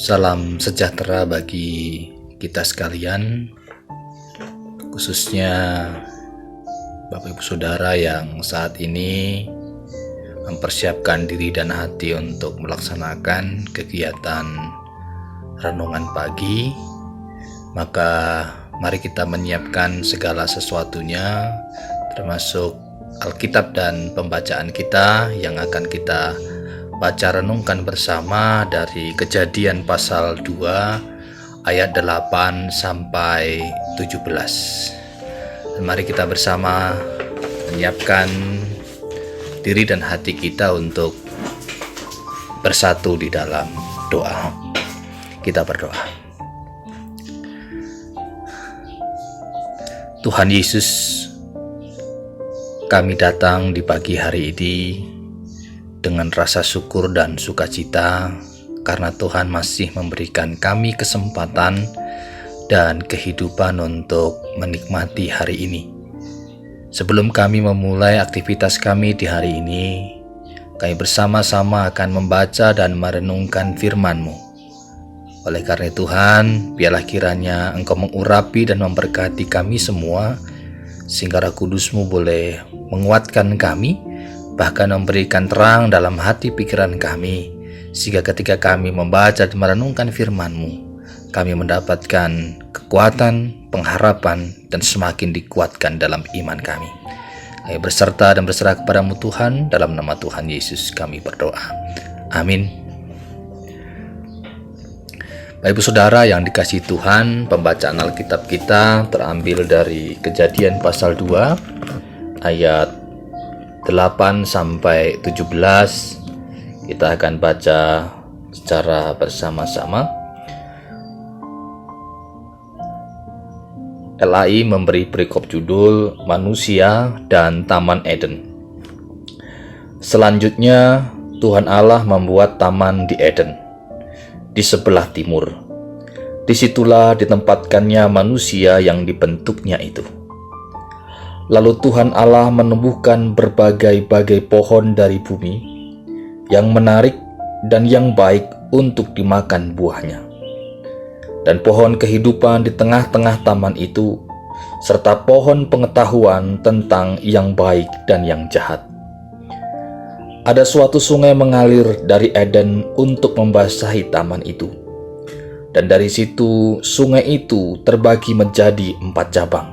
Salam sejahtera bagi kita sekalian, khususnya Bapak Ibu Saudara yang saat ini mempersiapkan diri dan hati untuk melaksanakan kegiatan renungan pagi. Maka mari kita menyiapkan segala sesuatunya, termasuk Alkitab dan pembacaan kita yang akan kita baca renungkan bersama dari Kejadian pasal 2 ayat 8 sampai 17. Dan mari kita bersama menyiapkan diri dan hati kita untuk bersatu di dalam doa. Kita berdoa. Tuhan Yesus, kami datang di pagi hari ini dengan rasa syukur dan sukacita karena Tuhan masih memberikan kami kesempatan dan kehidupan untuk menikmati hari ini. Sebelum kami memulai aktivitas kami di hari ini, kami bersama-sama akan membaca dan merenungkan firman-Mu. Oleh karena Tuhan, biarlah kiranya Engkau mengurapi dan memberkati kami semua, sehingga Roh Kudus-Mu boleh menguatkan kami, bahkan memberikan terang dalam hati pikiran kami, sehingga ketika kami membaca dan merenungkan firman-Mu, kami mendapatkan kekuatan, pengharapan, dan semakin dikuatkan dalam iman kami. Kami berserta dan berserah kepada-Mu Tuhan, dalam nama Tuhan Yesus kami berdoa. Amin. Bapak Ibu Saudara yang dikasihi Tuhan, pembacaan Alkitab kita terambil dari Kejadian pasal 2 ayat 8 sampai 17. Kita akan baca secara bersama-sama. LAI memberi perikop judul Manusia dan Taman Eden. Selanjutnya, Tuhan Allah membuat taman di Eden, di sebelah timur. Disitulah ditempatkannya manusia yang dibentuknya itu. Lalu Tuhan Allah menumbuhkan berbagai-bagai pohon dari bumi yang menarik dan yang baik untuk dimakan buahnya, dan pohon kehidupan di tengah-tengah taman itu, serta pohon pengetahuan tentang yang baik dan yang jahat. Ada suatu sungai mengalir dari Eden untuk membasahi taman itu, dan dari situ sungai itu terbagi menjadi 4 cabang.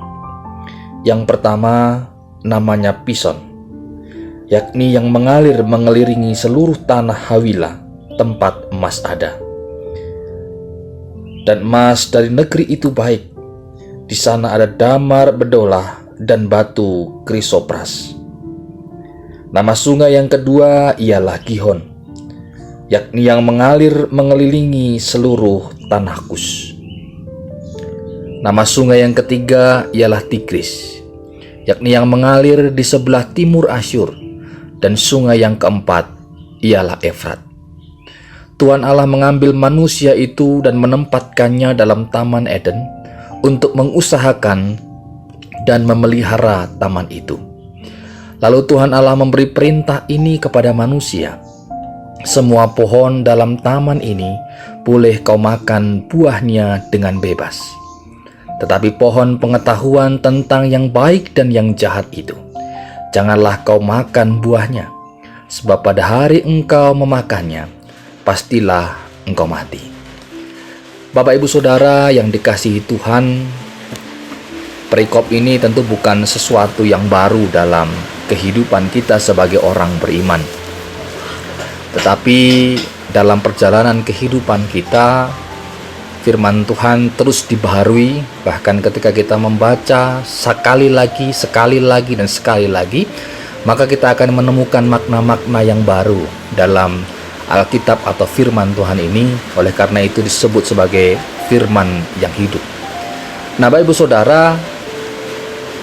Yang pertama namanya Pison, yakni yang mengalir mengelilingi seluruh tanah Hawila, tempat emas ada. Dan emas dari negeri itu baik. Di sana ada damar bedolah dan batu krisopras. Nama sungai yang kedua ialah Gihon, yakni yang mengalir mengelilingi seluruh tanah Kus. Nama sungai yang ketiga ialah Tigris, yakni yang mengalir di sebelah timur Asyur, dan sungai yang keempat ialah Efrat. Tuhan Allah mengambil manusia itu dan menempatkannya dalam Taman Eden untuk mengusahakan dan memelihara taman itu. Lalu Tuhan Allah memberi perintah ini kepada manusia: semua pohon dalam taman ini boleh kau makan buahnya dengan bebas. Tetapi pohon pengetahuan tentang yang baik dan yang jahat itu, janganlah kau makan buahnya, sebab pada hari engkau memakannya, pastilah engkau mati. Bapak Ibu Saudara yang dikasihi Tuhan, perikop ini tentu bukan sesuatu yang baru dalam kehidupan kita sebagai orang beriman. Tetapi dalam perjalanan kehidupan kita, firman Tuhan terus dibaharui. Bahkan ketika kita membaca sekali lagi, dan sekali lagi, maka kita akan menemukan makna-makna yang baru dalam Alkitab atau firman Tuhan ini. Oleh karena itu disebut sebagai firman yang hidup. Nah, Bapak Ibu Saudara,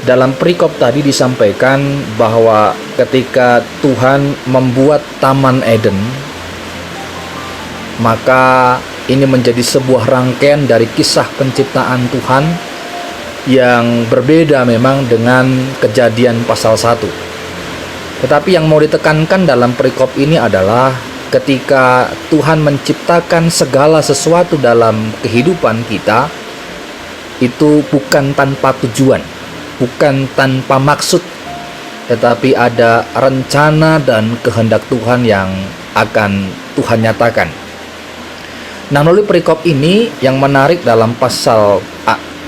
dalam perikop tadi disampaikan bahwa ketika Tuhan membuat Taman Eden, maka ini menjadi sebuah rangkaian dari kisah penciptaan Tuhan yang berbeda memang dengan Kejadian pasal 1. Tetapi yang mau ditekankan dalam perikop ini adalah ketika Tuhan menciptakan segala sesuatu dalam kehidupan kita, itu bukan tanpa tujuan, bukan tanpa maksud, tetapi ada rencana dan kehendak Tuhan yang akan Tuhan nyatakan. Nah, melalui perikop ini yang menarik dalam pasal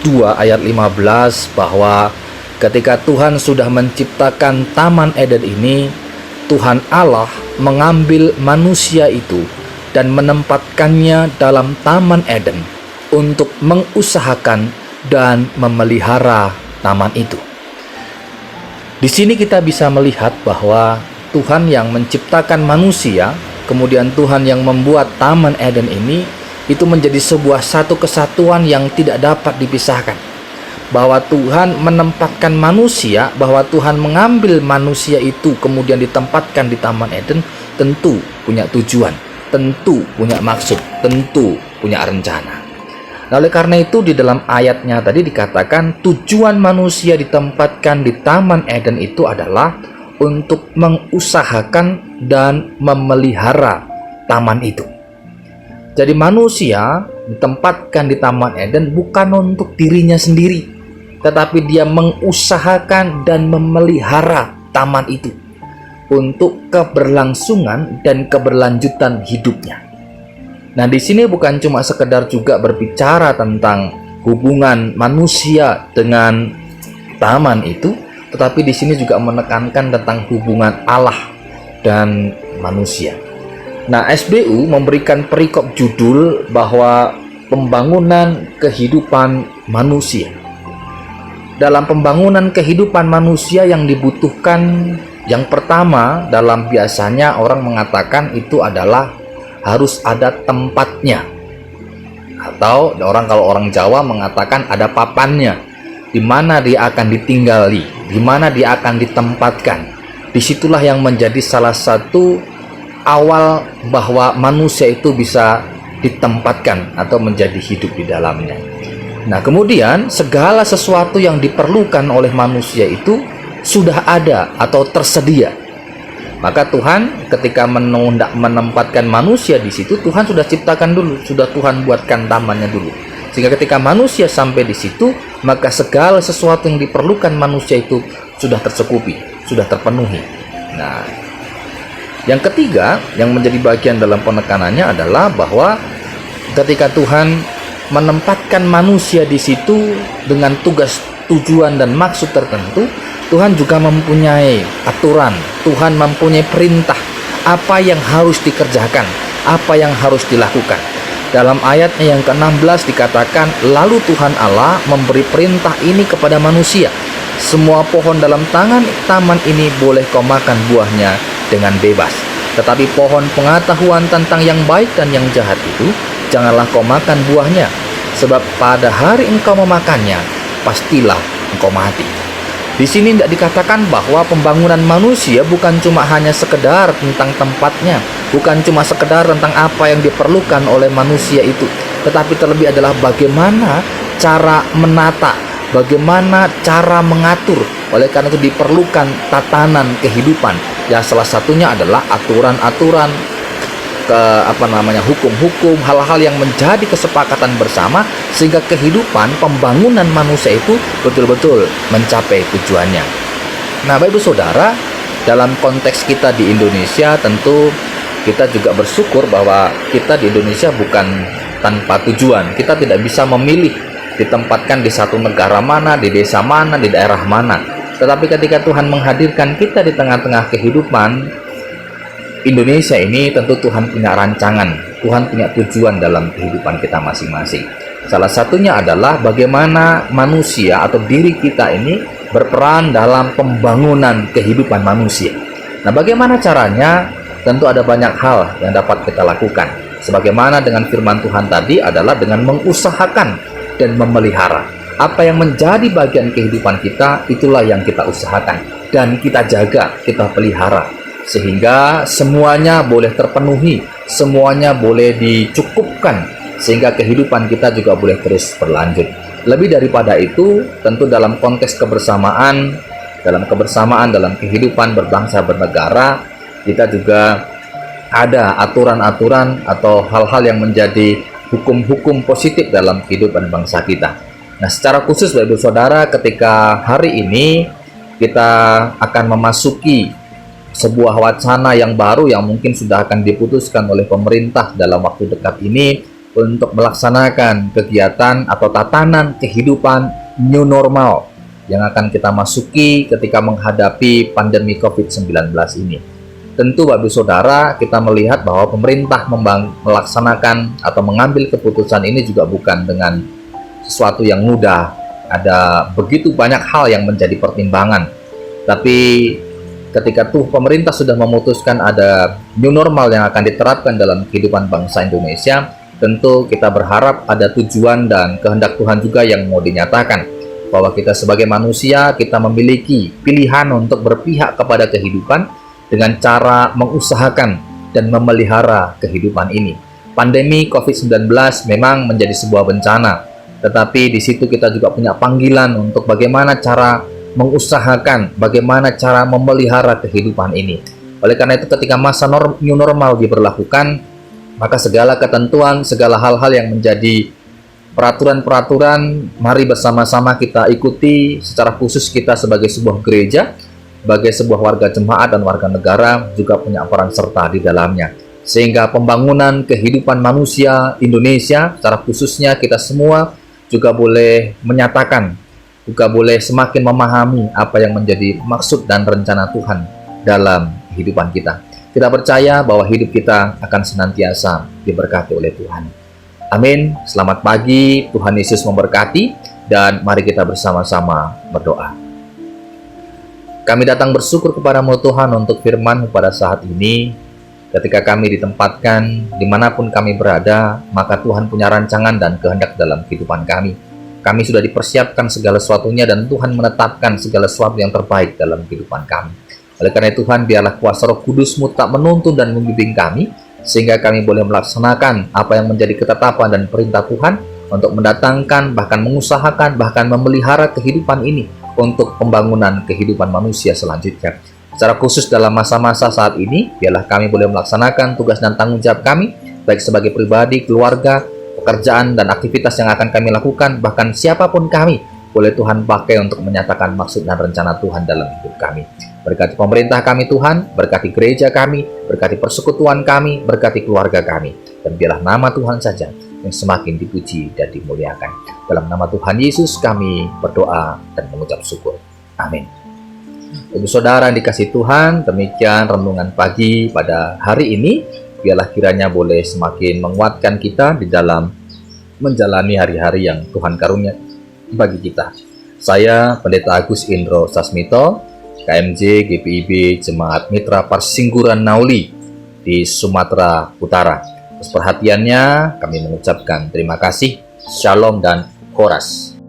2 ayat 15, bahwa ketika Tuhan sudah menciptakan Taman Eden ini, Tuhan Allah mengambil manusia itu dan menempatkannya dalam Taman Eden untuk mengusahakan dan memelihara taman itu. Di sini kita bisa melihat bahwa Tuhan yang menciptakan manusia, kemudian Tuhan yang membuat Taman Eden ini, itu menjadi sebuah satu kesatuan yang tidak dapat dipisahkan. Bahwa Tuhan menempatkan manusia, bahwa Tuhan mengambil manusia itu kemudian ditempatkan di Taman Eden, tentu punya tujuan, tentu punya maksud, tentu punya rencana. Nah, oleh karena itu di dalam ayatnya tadi dikatakan tujuan manusia ditempatkan di Taman Eden itu adalah untuk mengusahakan dan memelihara taman itu. Jadi manusia ditempatkan di Taman Eden bukan untuk dirinya sendiri, tetapi dia mengusahakan dan memelihara taman itu untuk keberlangsungan dan keberlanjutan hidupnya. Nah, di sini bukan cuma sekedar juga berbicara tentang hubungan manusia dengan taman itu, tetapi di sini juga menekankan tentang hubungan Allah dan manusia. Nah, SBU memberikan perikop judul bahwa pembangunan kehidupan manusia. Dalam pembangunan kehidupan manusia yang dibutuhkan, yang pertama dalam biasanya orang mengatakan itu adalah harus ada tempatnya, atau kalau orang Jawa mengatakan ada papannya, di mana dia akan ditinggali, di mana dia akan ditempatkan. Disitulah yang menjadi salah satu awal bahwa manusia itu bisa ditempatkan atau menjadi hidup di dalamnya. Nah, kemudian segala sesuatu yang diperlukan oleh manusia itu sudah ada atau tersedia. Maka Tuhan ketika menempatkan manusia di situ, Tuhan sudah ciptakan dulu, sudah Tuhan buatkan tamannya dulu. Sehingga ketika manusia sampai di situ, maka segala sesuatu yang diperlukan manusia itu sudah tercukupi, sudah terpenuhi. Nah, yang ketiga yang menjadi bagian dalam penekanannya adalah bahwa ketika Tuhan menempatkan manusia di situ dengan tugas, tujuan, dan maksud tertentu, Tuhan juga mempunyai aturan, Tuhan mempunyai perintah apa yang harus dikerjakan, apa yang harus dilakukan. Dalam ayatnya yang ke-16 dikatakan, lalu Tuhan Allah memberi perintah ini kepada manusia, semua pohon dalam taman ini boleh kau makan buahnya dengan bebas, tetapi pohon pengetahuan tentang yang baik dan yang jahat itu janganlah kau makan buahnya, sebab pada hari engkau memakannya pastilah engkau mati. Di sini tidak dikatakan bahwa pembangunan manusia bukan cuma hanya sekedar tentang tempatnya, bukan cuma sekedar tentang apa yang diperlukan oleh manusia itu, tetapi terlebih adalah bagaimana cara menata, bagaimana cara mengatur. Oleh karena itu diperlukan tatanan kehidupan. Ya, salah satunya adalah aturan-aturan, hukum-hukum, hal-hal yang menjadi kesepakatan bersama sehingga kehidupan pembangunan manusia itu betul-betul mencapai tujuannya. Nah, Bapak Ibu Saudara, dalam konteks kita di Indonesia, tentu kita juga bersyukur bahwa kita di Indonesia bukan tanpa tujuan. Kita tidak bisa memilih ditempatkan di satu negara mana, di desa mana, di daerah mana. Tetapi ketika Tuhan menghadirkan kita di tengah-tengah kehidupan Indonesia ini, tentu Tuhan punya rancangan, Tuhan punya tujuan dalam kehidupan kita masing-masing. Salah satunya adalah bagaimana manusia atau diri kita ini berperan dalam pembangunan kehidupan manusia. Nah, bagaimana caranya? Tentu ada banyak hal yang dapat kita lakukan. Sebagaimana dengan firman Tuhan tadi adalah dengan mengusahakan dan memelihara. Apa yang menjadi bagian kehidupan kita, itulah yang kita usahakan dan kita jaga, kita pelihara, sehingga semuanya boleh terpenuhi, semuanya boleh dicukupkan, sehingga kehidupan kita juga boleh terus berlanjut. Lebih daripada itu, tentu dalam konteks kebersamaan, dalam kehidupan berbangsa bernegara, kita juga ada aturan-aturan atau hal-hal yang menjadi hukum-hukum positif dalam kehidupan bangsa kita. Nah, secara khusus Bapak Ibu Saudara, ketika hari ini kita akan memasuki sebuah wacana yang baru yang mungkin sudah akan diputuskan oleh pemerintah dalam waktu dekat ini untuk melaksanakan kegiatan atau tatanan kehidupan new normal yang akan kita masuki ketika menghadapi pandemi COVID-19 ini. Tentu Bapak Ibu Saudara, kita melihat bahwa pemerintah melaksanakan atau mengambil keputusan ini juga bukan dengan sesuatu yang mudah. Ada begitu banyak hal yang menjadi pertimbangan. Tapi ketika pemerintah sudah memutuskan ada new normal yang akan diterapkan dalam kehidupan bangsa Indonesia, tentu kita berharap ada tujuan dan kehendak Tuhan juga yang mau dinyatakan, bahwa kita sebagai manusia, kita memiliki pilihan untuk berpihak kepada kehidupan dengan cara mengusahakan dan memelihara kehidupan ini. Pandemi COVID-19 memang menjadi sebuah bencana, tetapi di situ kita juga punya panggilan untuk bagaimana cara mengusahakan, bagaimana cara memelihara kehidupan ini. Oleh karena itu, ketika masa new normal diberlakukan, maka segala ketentuan, segala hal-hal yang menjadi peraturan-peraturan, mari bersama-sama kita ikuti. Secara khusus kita sebagai sebuah gereja, sebagai sebuah warga jemaat dan warga negara juga punya peran serta di dalamnya. Sehingga pembangunan kehidupan manusia Indonesia, secara khususnya kita semua juga boleh menyatakan, juga boleh semakin memahami apa yang menjadi maksud dan rencana Tuhan dalam kehidupan kita. Kita percaya bahwa hidup kita akan senantiasa diberkati oleh Tuhan. Amin. Selamat pagi, Tuhan Yesus memberkati, dan mari kita bersama-sama berdoa. Kami datang bersyukur kepadamu Tuhan untuk firman-Mu pada saat ini. Ketika kami ditempatkan dimanapun kami berada, maka Tuhan punya rancangan dan kehendak dalam kehidupan kami. Kami sudah dipersiapkan segala sesuatunya dan Tuhan menetapkan segala sesuatu yang terbaik dalam kehidupan kami. Oleh karena Tuhan, biarlah kuasa Roh Kudus-Mu tak menuntun dan membimbing kami, sehingga kami boleh melaksanakan apa yang menjadi ketetapan dan perintah Tuhan untuk mendatangkan, bahkan mengusahakan, bahkan memelihara kehidupan ini untuk pembangunan kehidupan manusia selanjutnya. Secara khusus dalam masa-masa saat ini, biarlah kami boleh melaksanakan tugas dan tanggung jawab kami, baik sebagai pribadi, keluarga, pekerjaan, dan aktivitas yang akan kami lakukan, bahkan siapapun kami, boleh Tuhan pakai untuk menyatakan maksud dan rencana Tuhan dalam hidup kami. Berkati pemerintah kami Tuhan, berkati gereja kami, berkati persekutuan kami, berkati keluarga kami, dan biarlah nama Tuhan saja yang semakin dipuji dan dimuliakan. Dalam nama Tuhan Yesus kami berdoa dan mengucap syukur. Amin. Ibu saudara yang dikasihi Tuhan, demikian renungan pagi pada hari ini. Biarlah kiranya boleh semakin menguatkan kita di dalam menjalani hari-hari yang Tuhan karunia bagi kita. Saya Pendeta Agus Indro Sasmito, KMJ GPIB Jemaat Mitra Persingguran Nauli di Sumatera Utara. Atas perhatiannya kami mengucapkan terima kasih. Shalom dan Koras.